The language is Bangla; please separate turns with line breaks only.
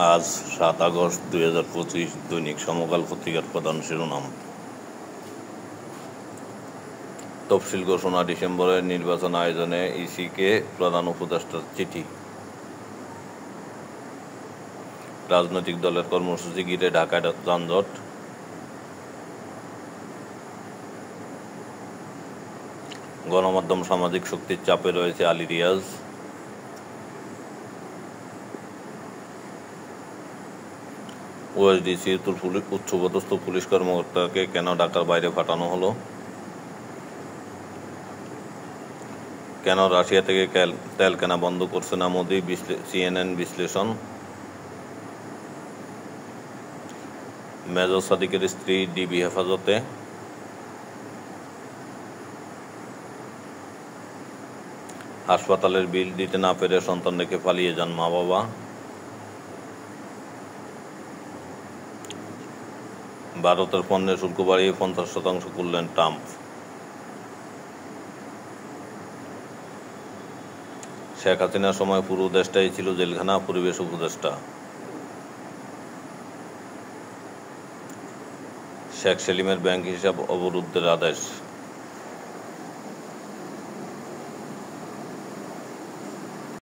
আজ ৭ আগস্ট ২০২৫ দৈনিক সমকাল পত্রিকার প্রধান শিরোনাম। তফসিল ঘোষণা, ডিসেম্বরের নির্বাচন আয়োজনে ইসিকে প্রধান উপদেষ্টার চিঠি। রাজনৈতিক দলের কর্মসূচি ঘিরে ঢাকায় যানজট। গণমাধ্যম সামাজিক শক্তির চাপে রয়েছে আলী রিয়াজ। ওএসডিসি উচ্চপদস্থ পুলিশ কর্মকর্তাকে কেন ঢাকার বাইরে পাঠানো হলো? কেন রাশিয়া থেকে তেল কেনা বন্ধ করছে না মোদি? সিএনএন বিশ্লেষণ। মেজর সাদিকের স্ত্রী ডিবি হেফাজতে। হাসপাতালের বিল দিতে না পেরে সন্তান রেখে পালিয়ে যান মা বাবা। ভারতের পণ্যের শুল্ক বাড়িয়ে 50% করলেন ট্রাম্প। শেখ হাসিনার সময় পুরো দেশটাই ছিল জেলখানা, পরিবেশ উপদেষ্টা। শেখ সেলিমের ব্যাংক হিসাব অবরুদ্ধের আদেশ।